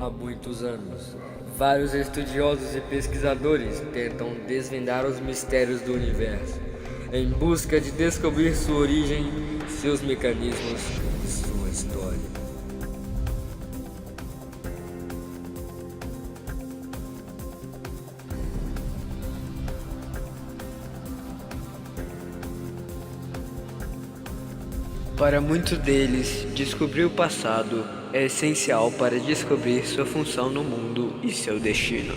Há muitos anos, vários estudiosos e pesquisadores tentam desvendar os mistérios do universo, em busca de descobrir sua origem, seus mecanismos e sua história. Para muitos deles, descobrir o passado é essencial para descobrir sua função no mundo e seu destino.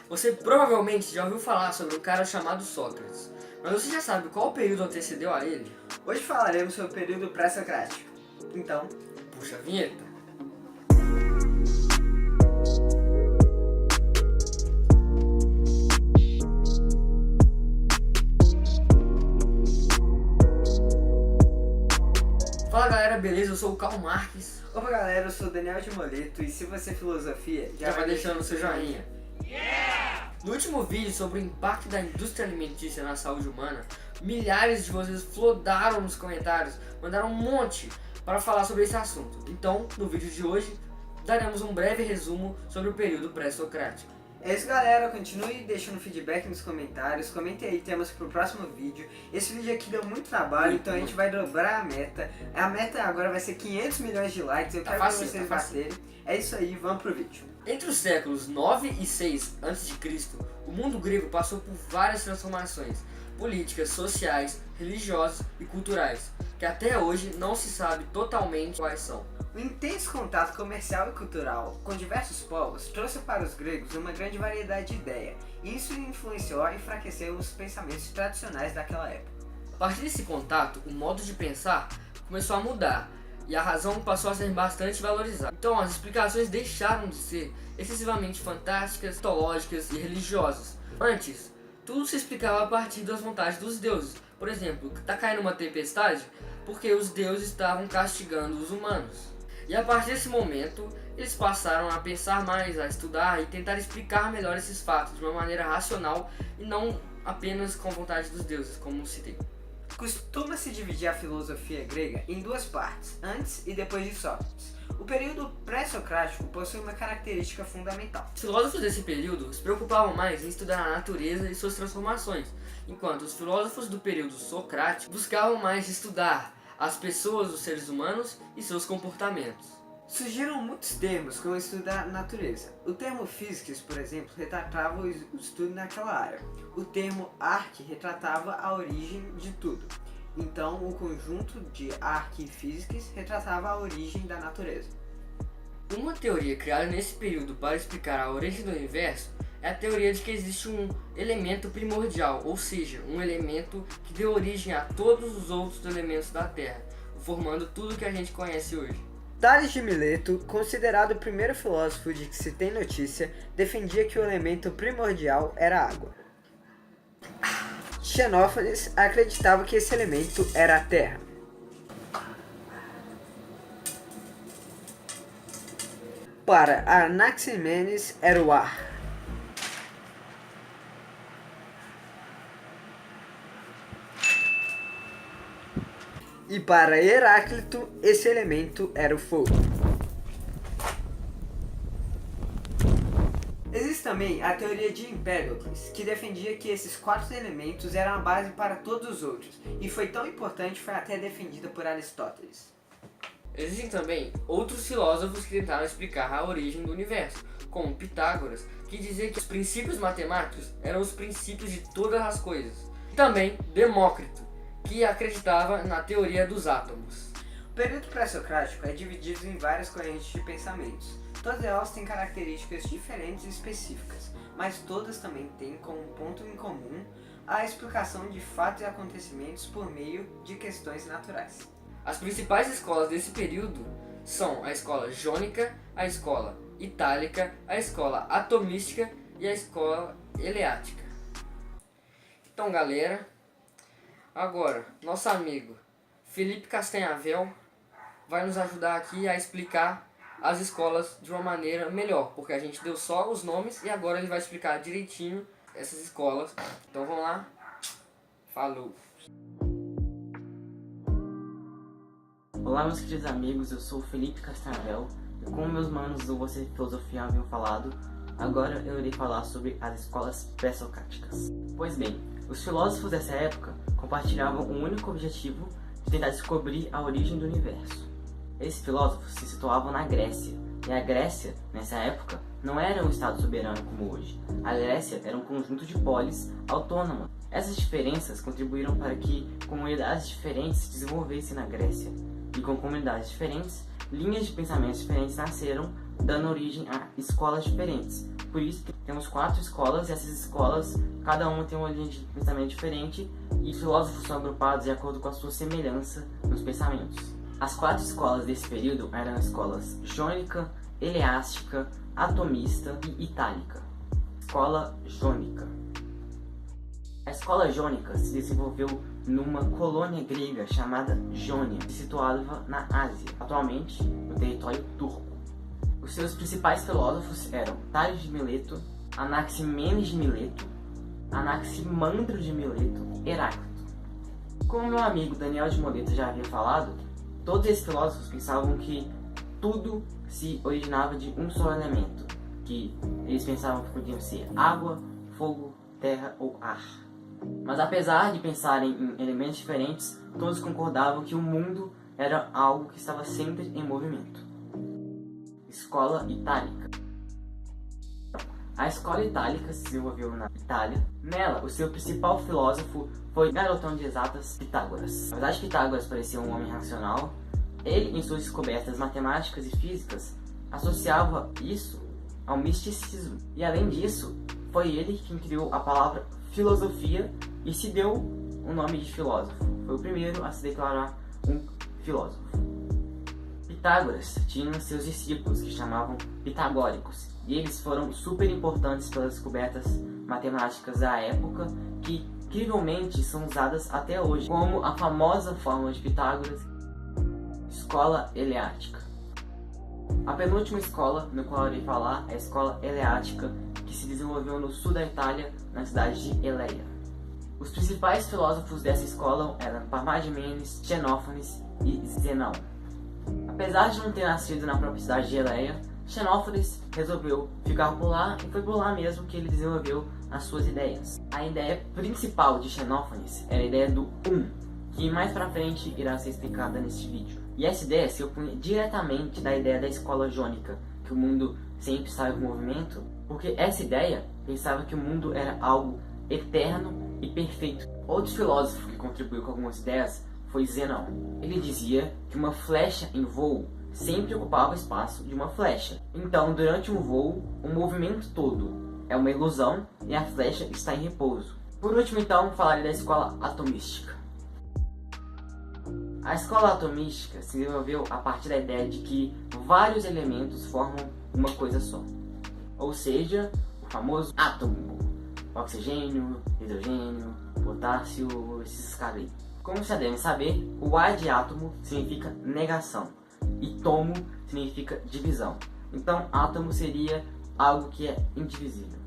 Você provavelmente já ouviu falar sobre um cara chamado Sócrates, mas você já sabe qual período antecedeu a ele? Hoje falaremos sobre o período pré-socrático. Então, Puxa a vinheta. Fala galera, beleza? Eu sou o Karl Marx. opa galera, eu sou o Daniel de Moleto e se você é filosofia, Já vai deixando o seu joinha. No último vídeo sobre o impacto da indústria alimentícia na saúde humana, milhares de vocês flodaram nos comentários, mandaram um monte para falar sobre esse assunto. Então, no vídeo de hoje, daremos um breve resumo sobre o período pré-socrático. É isso galera, continue deixando feedback nos comentários, comentem aí temas pro próximo vídeo. Esse vídeo aqui deu muito trabalho, então a gente vai dobrar a meta. A meta agora vai ser 500 milhões de likes, eu quero que vocês baterem. É isso aí, vamos pro vídeo. Entre os séculos 9 e 6 a.C., o mundo grego passou por várias transformações políticas, sociais, religiosas e culturais, que até hoje não se sabe totalmente quais são. O intenso contato comercial e cultural com diversos povos trouxe para os gregos uma grande variedade de ideias, e isso influenciou e enfraqueceu os pensamentos tradicionais daquela época. A partir desse contato, o modo de pensar começou a mudar e a razão passou a ser bastante valorizada. Então as explicações deixaram de ser excessivamente fantásticas, mitológicas e religiosas. Antes, tudo se explicava a partir das vontades dos deuses. Por exemplo, está caindo uma tempestade porque os deuses estavam castigando os humanos. E a partir desse momento, eles passaram a pensar mais, a estudar e tentar explicar melhor esses fatos de uma maneira racional e não apenas com a vontade dos deuses, como citei. Costuma-se dividir a filosofia grega em duas partes, antes e depois de Sócrates. O período pré-socrático possui uma característica fundamental. Os filósofos desse período se preocupavam mais em estudar a natureza e suas transformações, enquanto os filósofos do período socrático buscavam mais estudar as pessoas, os seres humanos e seus comportamentos. Surgiram muitos termos como o estudo da natureza. O termo physics, por exemplo, retratava o estudo naquela área. O termo arque retratava a origem de tudo. Então, o conjunto de arque e physics retratava a origem da natureza. Uma teoria criada nesse período para explicar a origem do universo é a teoria de que existe um elemento primordial, ou seja, um elemento que deu origem a todos os outros elementos da Terra, formando tudo que a gente conhece hoje. Tales de Mileto, considerado o primeiro filósofo de que se tem notícia, defendia que o elemento primordial era a água. Xenófanes acreditava que esse elemento era a terra. Para Anaximenes era o ar. E para Heráclito, esse elemento era o fogo. Existe também a teoria de Empédocles, que defendia que esses quatro elementos eram a base para todos os outros, e foi tão importante foi até defendida por Aristóteles. Existem também outros filósofos que tentaram explicar a origem do universo, como Pitágoras, que dizia que os princípios matemáticos eram os princípios de todas as coisas. E também Demócrito, que acreditava na teoria dos átomos. O período pré-socrático é dividido em várias correntes de pensamentos. Todas elas têm características diferentes e específicas, mas todas também têm como ponto em comum a explicação de fatos e acontecimentos por meio de questões naturais. As principais escolas desse período são a escola jônica, a escola itálica, a escola atomística e a escola eleática. Então galera, agora nosso amigo Felipe Castanhavel vai nos ajudar aqui a explicar as escolas de uma maneira melhor, porque a gente deu só os nomes e agora ele vai explicar direitinho essas escolas. Então vamos lá. Falou! Olá meus queridos amigos, eu sou o Felipe Cascavel e como meus manos do Você Filosofia haviam falado, agora eu irei falar sobre as escolas pré-socráticas. Pois bem, os filósofos dessa época compartilhavam um único objetivo de tentar descobrir a origem do universo. Esses filósofos se situavam na Grécia, e a Grécia, nessa época, não era um estado soberano como hoje. A Grécia era um conjunto de polis autônomas. Essas diferenças contribuíram para que comunidades diferentes se desenvolvessem na Grécia. E com comunidades diferentes, linhas de pensamentos diferentes nasceram, dando origem a escolas diferentes. Por isso temos 4 escolas, e essas escolas, cada uma tem uma linha de pensamento diferente, e os filósofos são agrupados de acordo com a sua semelhança nos pensamentos. As 4 escolas desse período eram as escolas jônica, eleástica, atomista e itálica. Escola jônica. A escola jônica se desenvolveu numa colônia grega chamada Jônia, que se situava na Ásia, atualmente no território turco. Os seus principais filósofos eram Tales de Mileto, Anaximenes de Mileto, Anaximandro de Mileto e Heráclito. Como meu amigo Daniel de Mileto já havia falado, todos esses filósofos pensavam que tudo se originava de um só elemento, que eles pensavam que podiam ser água, fogo, terra ou ar. Mas apesar de pensarem em elementos diferentes, todos concordavam que o mundo era algo que estava sempre em movimento. Escola Itálica. A escola itálica se desenvolveu na Itália. Nela, o seu principal filósofo foi o garotão de exatas Pitágoras. Apesar de Pitágoras parecer um homem racional, ele, em suas descobertas matemáticas e físicas, associava isso ao misticismo. E além disso, foi ele quem criou a palavra filosofia e se deu o nome de filósofo. Foi o primeiro a se declarar um filósofo. Pitágoras tinha seus discípulos que chamavam pitagóricos, e eles foram super importantes pelas descobertas matemáticas da época, que incrivelmente são usadas até hoje, como a famosa fórmula de Pitágoras. Escola eleática. A penúltima escola no qual eu irei falar é a escola eleática, que se desenvolveu no sul da Itália, na cidade de Eleia. Os principais filósofos dessa escola eram Parmenides, Xenófanes e Zenão. Apesar de não ter nascido na própria cidade de Eleia, Xenófanes resolveu ficar por lá, e foi por lá mesmo que ele desenvolveu as suas ideias. A ideia principal de Xenófanes era a ideia do que mais pra frente irá ser explicada neste vídeo. E essa ideia se opunha diretamente da ideia da escola jônica, que o mundo sempre estava em movimento, porque essa ideia pensava que o mundo era algo eterno e perfeito. Outro filósofo que contribuiu com algumas ideias foi Zenão. Ele dizia que uma flecha em voo sempre ocupava o espaço de uma flecha. Então, durante um voo, o movimento todo é uma ilusão e a flecha está em repouso. Por último, então, falarei da escola atomística. A escola atomística se desenvolveu a partir da ideia de que vários elementos formam uma coisa só. Ou seja, o famoso átomo. Oxigênio, hidrogênio, potássio, esses caras aí. Como vocês devem saber, o A de átomo significa negação e tomo significa divisão. Então, átomo seria algo que é indivisível.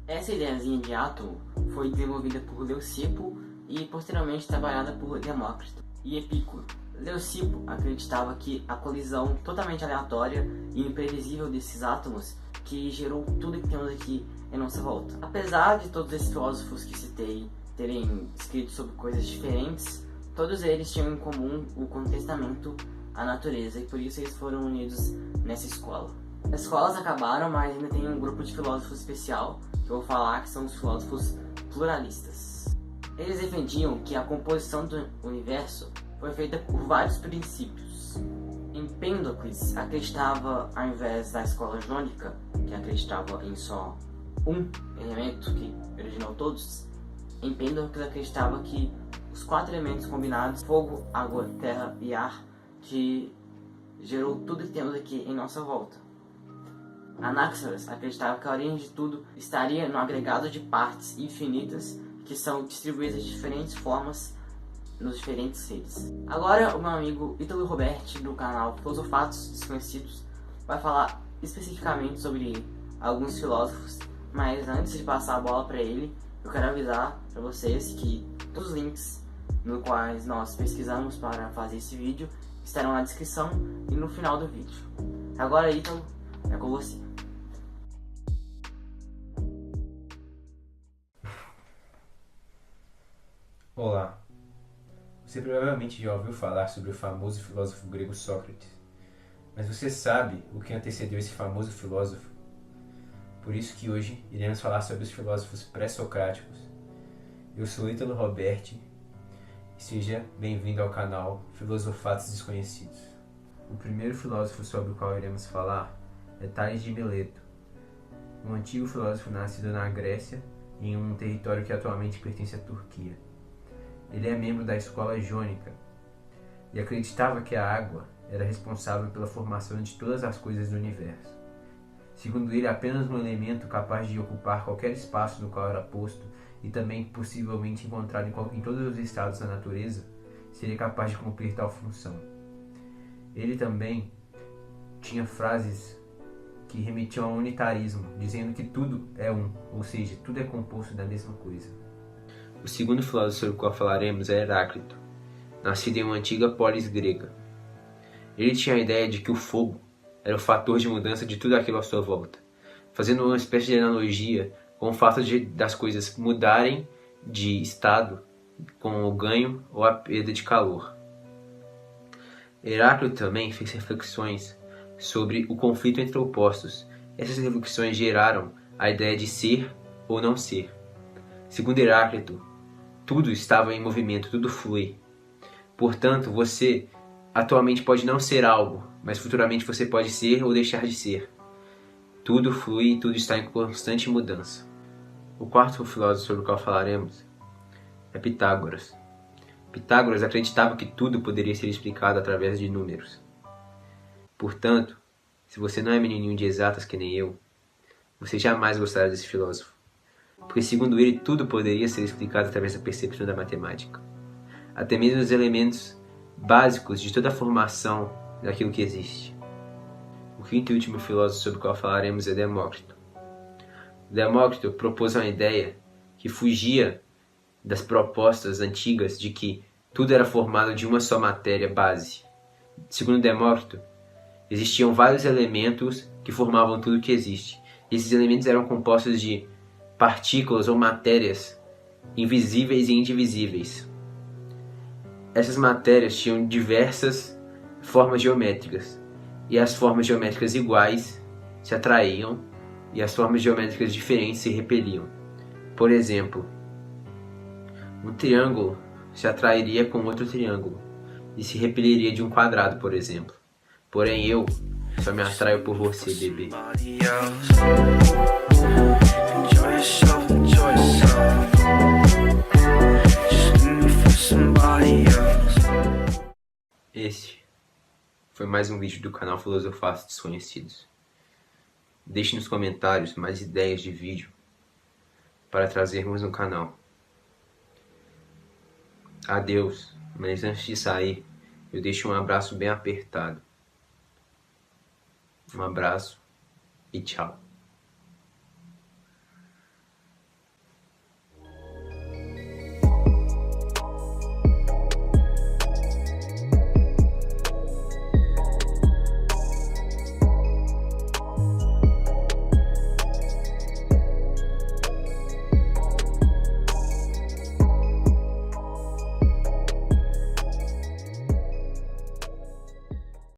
Essa ideiazinha de átomo foi desenvolvida por Leucipo e posteriormente trabalhada por Demócrito e Epicuro. Leucipo acreditava que a colisão totalmente aleatória e imprevisível desses átomos que gerou tudo que temos aqui em nossa volta. Apesar de todos esses filósofos que citei terem escrito sobre coisas diferentes, todos eles tinham em comum o contestamento à natureza, e por isso eles foram unidos nessa escola. As escolas acabaram, mas ainda tem um grupo de filósofos especial que eu vou falar, que são os filósofos pluralistas. Eles defendiam que a composição do universo foi feita por vários princípios. Empédocles acreditava, ao invés da escola jônica, que acreditava em só um elemento que originou todos, Empédocles acreditava que os 4 elementos combinados, fogo, água, terra e ar, que gerou tudo que temos aqui em nossa volta. Anaxagoras acreditava que a origem de tudo estaria no agregado de partes infinitas que são distribuídas de diferentes formas nos diferentes seres. Agora o meu amigo Ítalo Roberti, do canal Filosofatos Desconhecidos, vai falar especificamente sobre alguns filósofos, mas antes de passar a bola para ele, eu quero avisar para vocês que todos os links nos quais nós pesquisamos para fazer esse vídeo estarão na descrição e no final do vídeo. Agora, Ítalo, é com você. Olá. Você provavelmente já ouviu falar sobre o famoso filósofo grego Sócrates. Mas você sabe o que antecedeu esse famoso filósofo? Por isso que hoje iremos falar sobre os filósofos pré-socráticos. Eu sou Ítalo Roberti e seja bem-vindo ao canal Filosofatos Desconhecidos. O primeiro filósofo sobre o qual iremos falar é Tales de Mileto, um antigo filósofo nascido na Grécia, em um território que atualmente pertence à Turquia. Ele é membro da escola jônica e acreditava que a água era responsável pela formação de todas as coisas do universo. Segundo ele, apenas um elemento capaz de ocupar qualquer espaço no qual era posto e também possivelmente encontrado em todos os estados da natureza seria capaz de cumprir tal função. Ele também tinha frases que remetiam ao unitarismo, dizendo que tudo é um, ou seja, tudo é composto da mesma coisa. O segundo filósofo sobre o qual falaremos é Heráclito, nascido em uma antiga polis grega. Ele tinha a ideia de que o fogo era o fator de mudança de tudo aquilo à sua volta, fazendo uma espécie de analogia com o fato das coisas mudarem de estado com o ganho ou a perda de calor. Heráclito também fez reflexões sobre o conflito entre opostos. Essas reflexões geraram a ideia de ser ou não ser. Segundo Heráclito, tudo estava em movimento, tudo flui. Portanto, você atualmente pode não ser algo, mas futuramente você pode ser ou deixar de ser. Tudo flui e tudo está em constante mudança. O quarto filósofo sobre o qual falaremos é Pitágoras. Pitágoras acreditava que tudo poderia ser explicado através de números. Portanto, se você não é menininho de exatas que nem eu, você jamais gostará desse filósofo. Porque, segundo ele, tudo poderia ser explicado através da percepção da matemática. Até mesmo os elementos básicos de toda a formação daquilo que existe. O quinto e último filósofo sobre o qual falaremos é Demócrito. Demócrito propôs uma ideia que fugia das propostas antigas de que tudo era formado de uma só matéria base. Segundo Demócrito, existiam vários elementos que formavam tudo que existe. E esses elementos eram compostos de partículas ou matérias invisíveis e indivisíveis. Essas matérias tinham diversas formas geométricas, e as formas geométricas iguais se atraíam e as formas geométricas diferentes se repeliam. Por exemplo, um triângulo se atrairia com outro triângulo e se repeliria de um quadrado, por exemplo. Porém, eu só me atraio por você, bebê. Esse foi mais um vídeo do canal Filosofatos Desconhecidos. Deixe nos comentários mais ideias de vídeo para trazermos no canal. Adeus, mas antes de sair, eu deixo um abraço bem apertado. Um abraço e tchau.